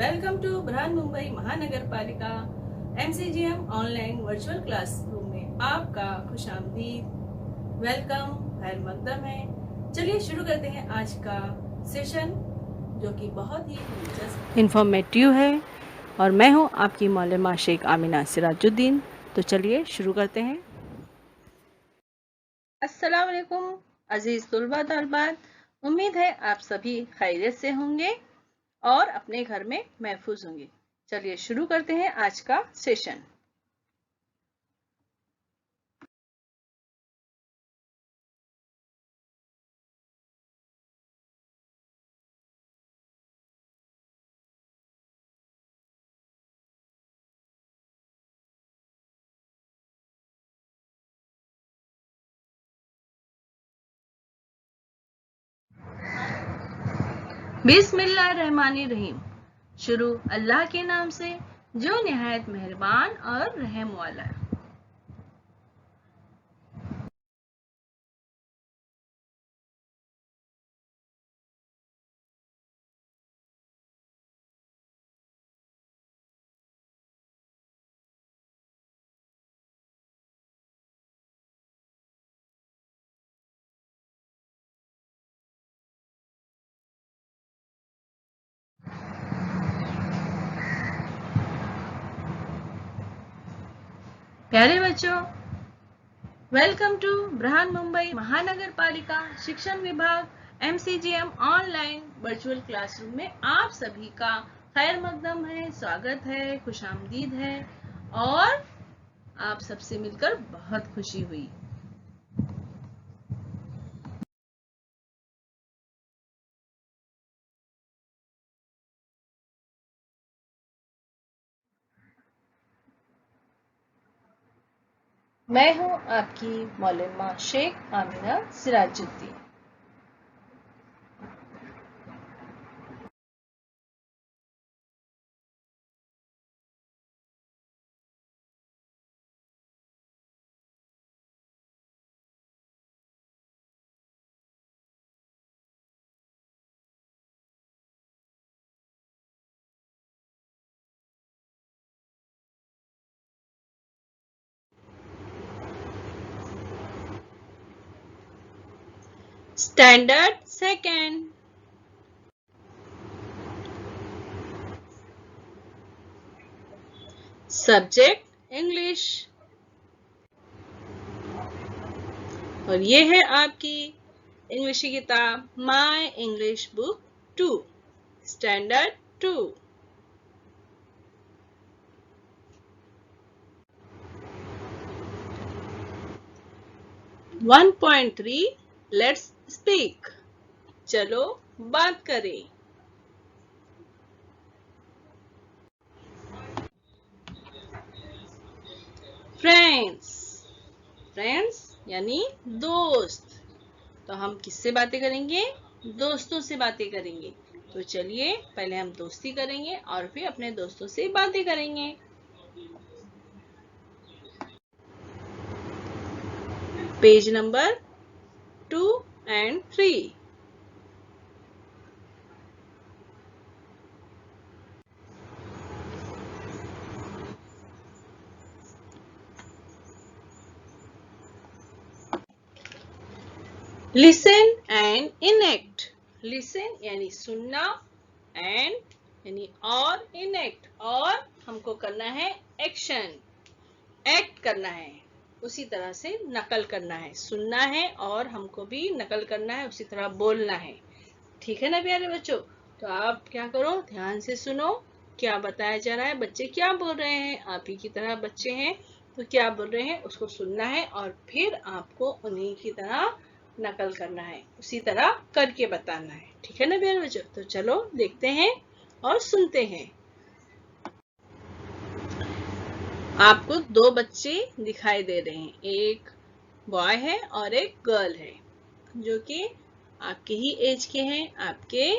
Welcome to ब्रहन Mumbai महानगर पालिका MCGM online virtual classroom में आपका खुशामदीद। वेलकम, खैर मकदम है। चलिए शुरू करते हैं आज का सेशन, जो कि बहुत ही दिलचस्प इंफॉर्मेटिव है और मैं हूं आपकी मौलमा शेख आमिना सिराजुद्दीन। तो चलिए शुरू करते हैं। अस्सलाम वालेकुम अजीज तुलबा तलबात, उम्मीद है आप सभी खैरियत से होंगे और अपने घर में महफूज होंगे। चलिए शुरू करते हैं आज का सेशन। बिस्मिल्लाहिर्रहमानिर्रहीम। शुरू अल्लाह के नाम से जो निहायत मेहरबान और रहम वाला है। प्यारे बच्चों, वेलकम टू ब्रहन मुंबई महानगर पालिका शिक्षण विभाग MCGM ऑनलाइन वर्चुअल क्लासरूम में आप सभी का खैर मकदम है, स्वागत है, खुशामदीद है और आप सबसे मिलकर बहुत खुशी हुई। मैं हूं आपकी मौलमा Shaikh Amina Sirajuddin. Standard second, subject English, और ये है आपकी इंग्लिश की किताब my English book 2, standard 2। One 1.3 let's speak, चलो बात करें। फ्रेंड्स, फ्रेंड्स यानी दोस्त। तो हम किससे बातें करेंगे? दोस्तों से बातें करेंगे। तो चलिए पहले हम दोस्ती करेंगे और फिर अपने दोस्तों से बातें करेंगे। Page number 2 and 3। Listen and enact. Listen यानी सुनना, एंड यानी और, इनेक्ट और हमको करना है एक्शन, एक्ट करना है, उसी तरह से नकल करना है। सुनना है और हमको भी नकल करना है, उसी तरह बोलना है। ठीक है ना प्यारे बच्चों? तो आप क्या करो, ध्यान से सुनो क्या बताया जा रहा है, बच्चे क्या बोल रहे हैं। आप ही की तरह बच्चे हैं तो क्या बोल रहे हैं उसको सुनना है और फिर आपको उन्हीं की तरह नकल करना है, उसी तरह करके बताना है। ठीक है ना प्यारे बच्चों? तो चलो देखते हैं और सुनते हैं। आपको दो बच्चे दिखाई दे रहे हैं, एक बॉय है और एक गर्ल है, जो कि आपके ही एज के हैं, आपके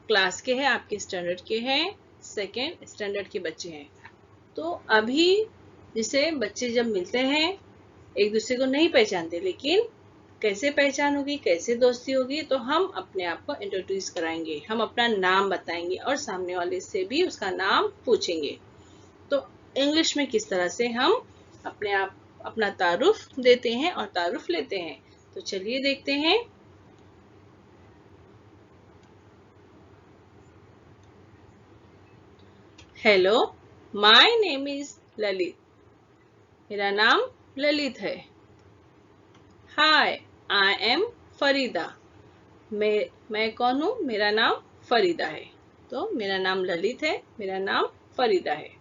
क्लास के हैं, आपके स्टैंडर्ड के हैं, सेकेंड स्टैंडर्ड के बच्चे हैं। तो अभी जैसे बच्चे जब मिलते हैं एक दूसरे को नहीं पहचानते, लेकिन कैसे पहचान होगी, कैसे दोस्ती होगी, तो हम अपने आप को इंट्रोड्यूस कराएंगे, हम अपना नाम बताएंगे और सामने वाले से भी उसका नाम पूछेंगे। तो इंग्लिश में किस तरह से हम अपने आप अपना तारुफ देते हैं और तारुफ लेते हैं, तो चलिए देखते हैं। Hello, my name is Lalit. मेरा नाम ललित है। Hi, I M Farida. मैं कौन हूँ? मेरा नाम फरीदा है। तो मेरा नाम ललित है, मेरा नाम फरीदा है।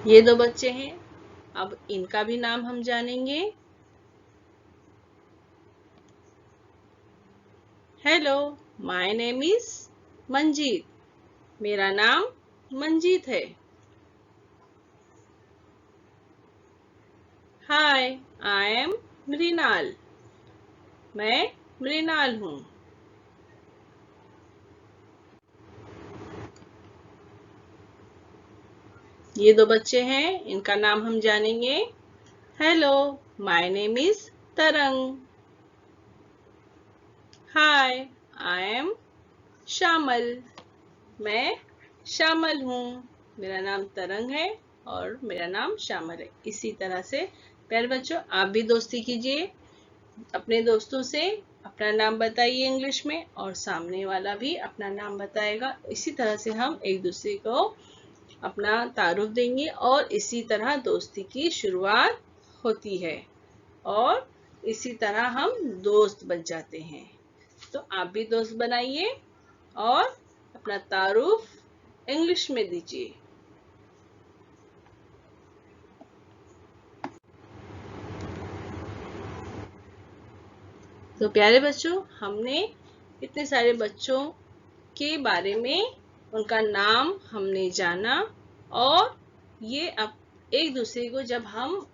ये दो बच्चे हैं, अब इनका भी नाम हम जानेंगे। Hello, my name is Manjeet. मेरा नाम मंजीत है। Hi, I M Mrinal. मैं मृणाल हूँ। ये दो बच्चे हैं, इनका नाम हम जानेंगे। हेलो, माय नेम इज तरंग। हाय, आई एम श्यामल। मैं श्यामल हूँ। मेरा नाम तरंग है और मेरा नाम श्यामल है। इसी तरह से प्यारे बच्चों, आप भी दोस्ती कीजिए अपने दोस्तों से। अपना नाम बताइए इंग्लिश में और सामने वाला भी अपना नाम बताएगा। इसी तरह से हम एक दूसरे को अपना तारुफ देंगे और इसी तरह दोस्ती की शुरुआत होती है और इसी तरह हम दोस्त बन जाते हैं। तो आप भी दोस्त बनाइए और अपना तारुफ इंग्लिश में दीजिए। तो प्यारे बच्चों, हमने इतने सारे बच्चों के बारे में उनका नाम हमने जाना और ये अब एक दूसरे को जब हम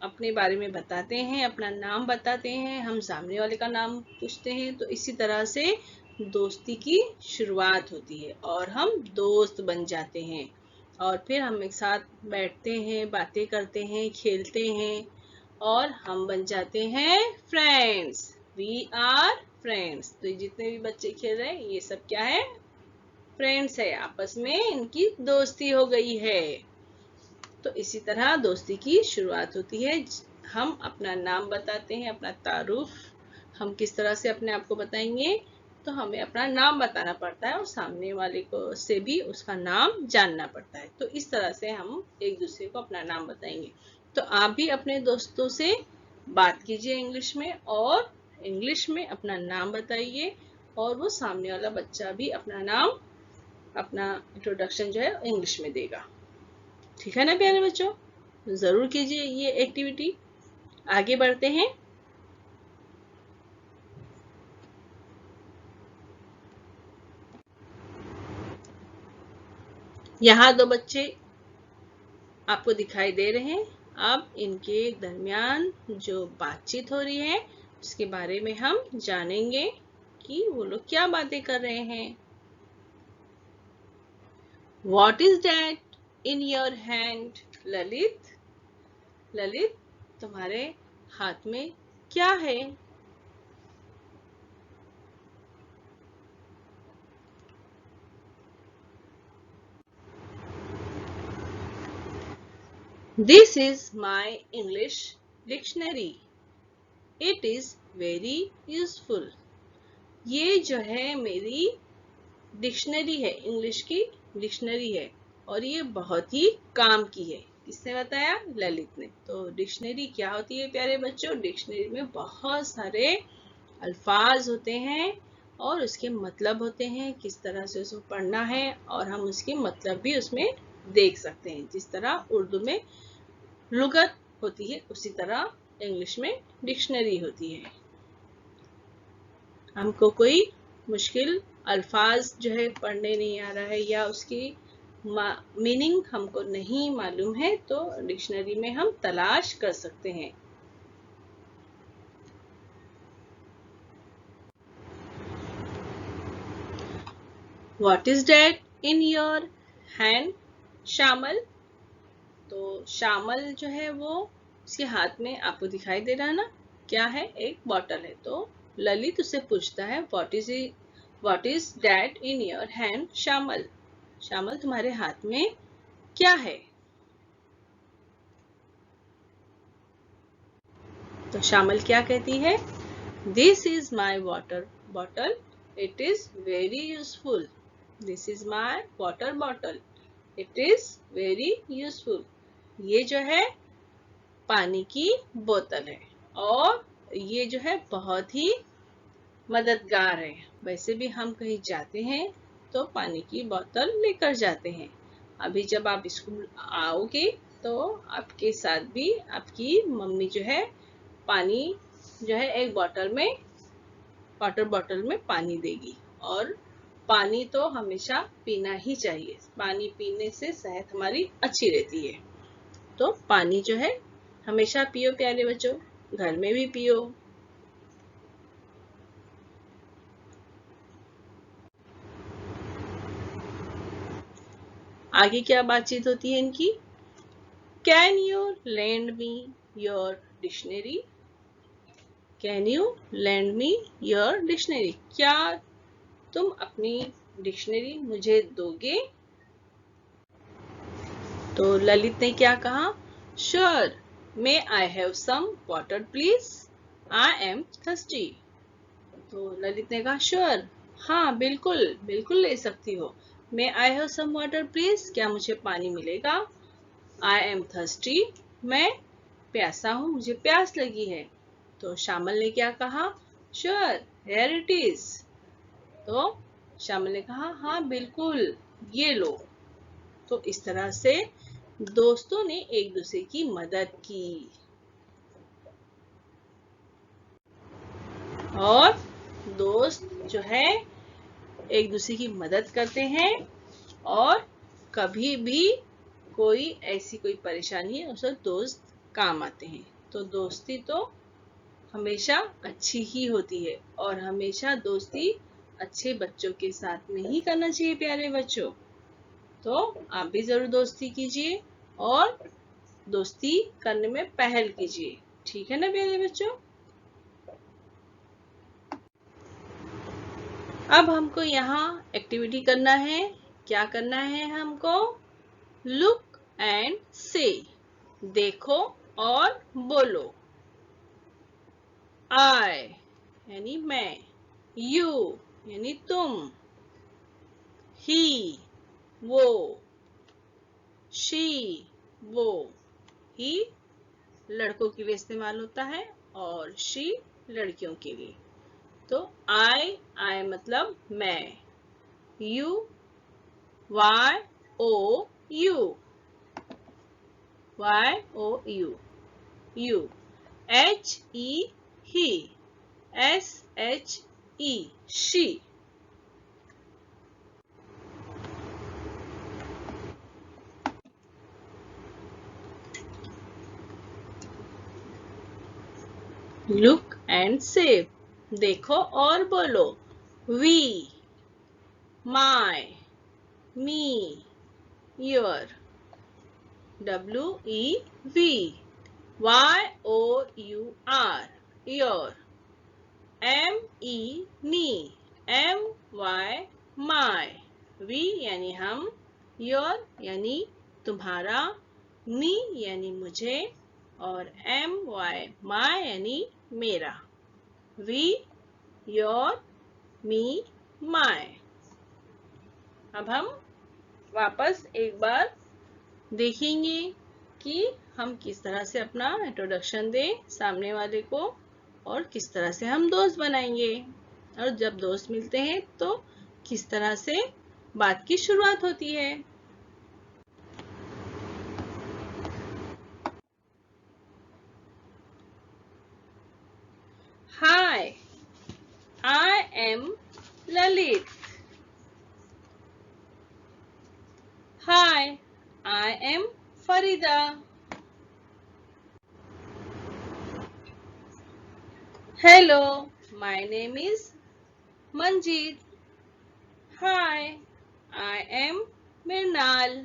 अपने बारे में बताते हैं, अपना नाम बताते हैं, हम सामने वाले का नाम पूछते हैं, तो इसी तरह से दोस्ती की शुरुआत होती है और हम दोस्त बन जाते हैं और फिर हम एक साथ बैठते हैं, बातें करते हैं, खेलते हैं और हम बन जाते हैं फ्रेंड्स। We are friends. तो जितने भी बच्चे खेल रहे हैं, ये सब क्या है? फ्रेंड्स है। आपस में इनकी दोस्ती हो गई है। तो इसी तरह दोस्ती की शुरुआत होती है। हम अपना नाम बताते हैं, अपना तारुफ हम किस तरह से अपने आप को बताएंगे, तो हमें अपना नाम बताना पड़ता है और सामने वाले को से भी उसका नाम जानना पड़ता है। तो इस तरह से हम एक दूसरे को अपना नाम बताएंगे। तो आप भी अपने दोस्तों से बात कीजिए इंग्लिश में और इंग्लिश में अपना नाम बताइए और वो सामने वाला बच्चा भी अपना नाम, अपना इंट्रोडक्शन जो है इंग्लिश में देगा। ठीक है ना प्यारे बच्चों? जरूर कीजिए ये एक्टिविटी। आगे बढ़ते हैं। यहाँ दो बच्चे आपको दिखाई दे रहे हैं। अब इनके दरमियान जो बातचीत हो रही है उसके बारे में हम जानेंगे कि वो लोग क्या बातें कर रहे हैं। What is that in your hand, Lalit? Lalit, तुम्हारे हाथ में क्या है? This is my English dictionary. It is very useful. ये जो है मेरी डिक्शनरी है, इंग्लिश की डिक्शनरी है और ये बहुत ही काम की है। किसने बताया? ललित ने। तो डिक्शनरी क्या होती है प्यारे बच्चों? डिक्शनरी में बहुत सारे अल्फाज होते हैं और उसके मतलब होते हैं, किस तरह से उसको पढ़ना है और हम उसके मतलब भी उसमें देख सकते हैं। जिस तरह उर्दू में लुगत होती है उसी तरह इंग्लिश में डिक्शनरी होती है। हमको कोई मुश्किल अल्फाज जो है पढ़ने नहीं आ रहा है या उसकी मीनिंग हमको नहीं मालूम है तो डिक्शनरी में हम तलाश कर सकते हैं। What is that in your hand? Shyamal. तो श्यामल जो है वो उसके हाथ में आपको दिखाई दे रहा है ना, क्या है? एक बॉटल है। तो ललित उसे पूछता है What is that in your hand? Shyamal, Shyamal तुम्हारे हाथ में क्या है? तो श्यामल क्या कहती है? This is my water bottle. It is very useful. This is my water bottle. It is very useful. ये जो है पानी की बोतल है और ये जो है बहुत ही मददगार है। वैसे भी हम कहीं जाते हैं तो पानी की बोतल लेकर जाते हैं। अभी जब आप स्कूल आओगे तो आपके साथ भी आपकी मम्मी जो है पानी जो है एक वाटर बॉटल में पानी देगी। और पानी तो हमेशा पीना ही चाहिए। पानी पीने से सेहत हमारी अच्छी रहती है। तो पानी जो है हमेशा पियो प्यारे बच्चों, घर में भी पियो। आगे क्या बातचीत होती है इनकी? Can you lend me your dictionary? Can you lend me your dictionary? क्या तुम अपनी डिक्शनरी मुझे दोगे? तो ललित ने क्या कहा? Sure, may I have some water please? I am thirsty. तो ललित ने कहा श्योर, हाँ बिल्कुल बिल्कुल ले सकती हो। May I have some water please? क्या मुझे पानी मिलेगा? आई एम थर्स्टी, मैं प्यासा हूँ, मुझे प्यास लगी है। तो श्यामल ने क्या कहा? Sure, here it is. तो श्यामल ने कहा हाँ बिल्कुल, ये लो। तो इस तरह से दोस्तों ने एक दूसरे की मदद की और दोस्त जो है एक दूसरे की मदद करते हैं और कभी भी कोई ऐसी कोई परेशानी है उसे दोस्त काम आते हैं। तो दोस्ती तो हमेशा अच्छी ही होती है और हमेशा दोस्ती अच्छे बच्चों के साथ में ही करना चाहिए प्यारे बच्चों। तो आप भी जरूर दोस्ती कीजिए और दोस्ती करने में पहल कीजिए। ठीक है ना प्यारे बच्चों? अब हमको यहाँ एक्टिविटी करना है। क्या करना है हमको? लुक एंड से, देखो और बोलो। आई यानी मैं, यू यानी तुम, ही वो, शी वो। ही लड़कों के लिए इस्तेमाल होता है और शी लड़कियों के लिए। तो आई मतलब मैं, you Y O U, Y O U, you, H E he, S H E she. Look and say, देखो और बोलो। We, my, me, your, W E V, Y O U R, your, M E me, M Y my, V यानी हम, your यानी तुम्हारा, me यानी मुझे और M Y my यानी मेरा। We, your, me, my। अब हम वापस एक बार देखेंगे कि हम किस तरह से अपना इंट्रोडक्शन दें सामने वाले को और किस तरह से हम दोस्त बनाएंगे और जब दोस्त मिलते हैं तो किस तरह से बात की शुरुआत होती है। Hi, I am Lalit. Farida. Hello, my name is Manjeet. Hi, I am Mirnal.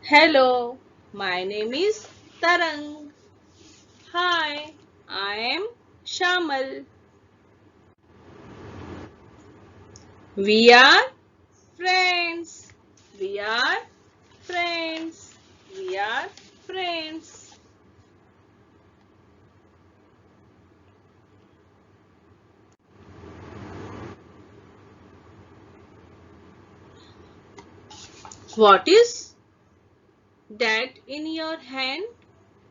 Hello, my name is Tarang. Hi, I am Shamal. We are friends. We are friends. We are friends. What is that in your hand,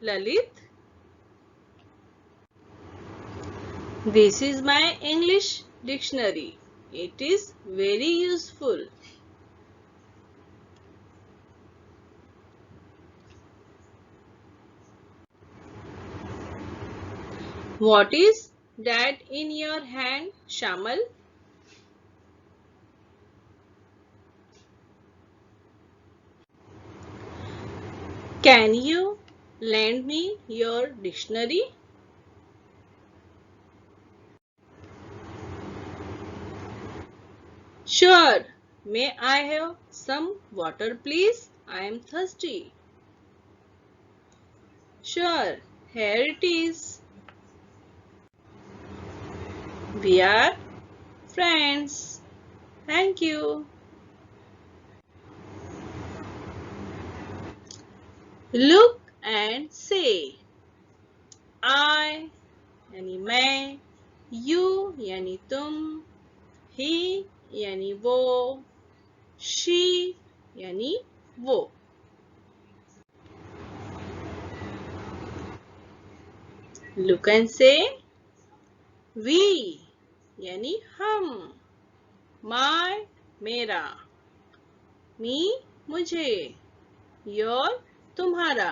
Lalit? This is my English dictionary. It is very useful. What is that in your hand, Shamal? Can you lend me your dictionary? Sure. May I have some water, please? I am thirsty. Sure. Here it is. We are friends. Thank you. Look and say. I यानी मैं, you यानी तुम, he यानी वो, she यानी वो. Look and say. We यानी हम, my मेरा, me मुझे, your तुम्हारा.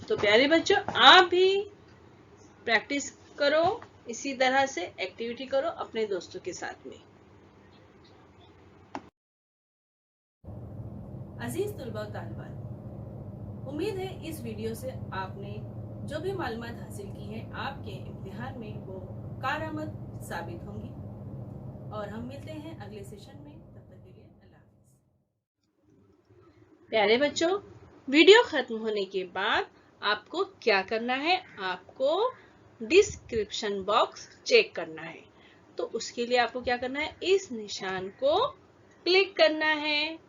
तो प्यारे बच्चों, आप भी प्रैक्टिस करो, इसी तरह से एक्टिविटी करो अपने दोस्तों के साथ में. अजीज तुलबा तालिबात, उम्मीद है इस वीडियो से आपने जो भी मालूमात हासिल की है आपके इम्तिहान में वो कारआमद साबित होंगी. और हम मिलते हैं अगले सेशन में. तब तक के लिए अल्लाह हाफिज. प्यारे बच्चों, वीडियो खत्म होने के बाद आपको क्या करना है? आपको डिस्क्रिप्शन बॉक्स चेक करना है. तो उसके लिए आपको क्या करना है? इस निशान को क्लिक करना है.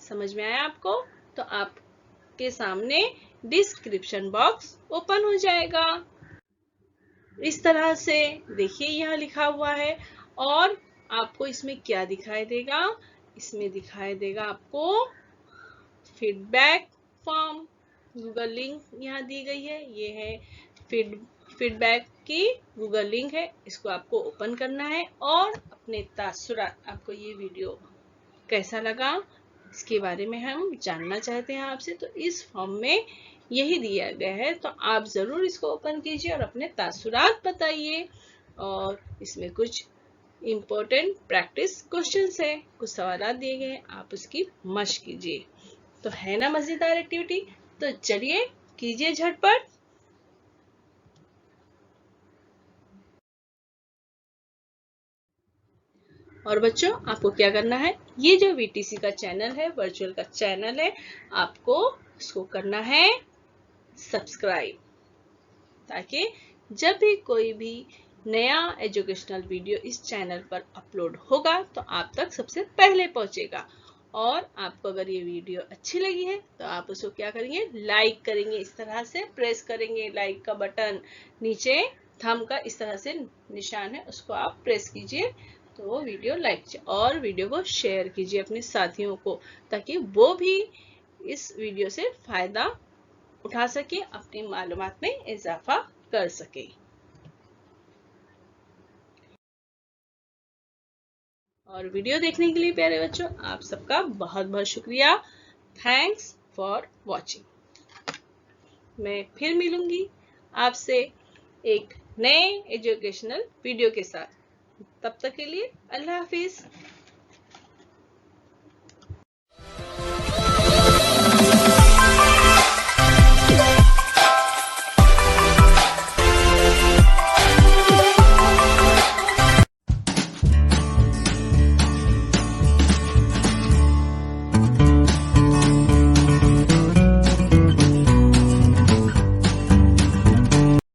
समझ में आया आपको? तो आपके सामने डिस्क्रिप्शन बॉक्स ओपन हो जाएगा. इस तरह से देखिए, यहाँ लिखा हुआ है. और आपको इसमें क्या दिखाई देगा? इसमें दिखाई देगा आपको फीडबैक फॉर्म. गूगल लिंक यहाँ दी गई है. ये है फीडबैक की गूगल लिंक है. इसको आपको ओपन करना है और अपने तासुरात, आपको ये वीडियो कैसा लगा इसके बारे में हम जानना चाहते हैं आपसे. तो इस फॉर्म में यही दिया गया है. तो आप जरूर इसको ओपन कीजिए और अपने तासुरात बताइए. और इसमें कुछ इम्पोर्टेंट प्रैक्टिस क्वेश्चंस है, कुछ सवाल दिए गए हैं, आप उसकी मशक कीजिए. तो है ना मजेदार एक्टिविटी? तो चलिए कीजिए झटपट. और बच्चों, आपको क्या करना है? ये जो VTC का चैनल है, वर्चुअल का चैनल है, आपको इसको करना है सब्सक्राइब, ताकि जब भी कोई भी नया एजुकेशनल वीडियो इस चैनल पर अपलोड होगा तो आप तक सबसे पहले पहुंचेगा. और आपको अगर ये वीडियो अच्छी लगी है तो आप उसको क्या करेंगे? लाइक करेंगे. इस तरह से प्रेस करेंगे लाइक का बटन. नीचे थंब का इस तरह से निशान है, उसको आप प्रेस कीजिए तो वो वीडियो लाइक. और वीडियो को शेयर कीजिए अपने साथियों को, ताकि वो भी इस वीडियो से फायदा उठा सके, अपनी मालूमात में इजाफा कर सके. और वीडियो देखने के लिए प्यारे बच्चों आप सबका बहुत बहुत शुक्रिया. Thanks for watching. मैं फिर मिलूंगी आपसे एक नए एजुकेशनल वीडियो के साथ। तब तक के लिए अल्लाह हाफिज।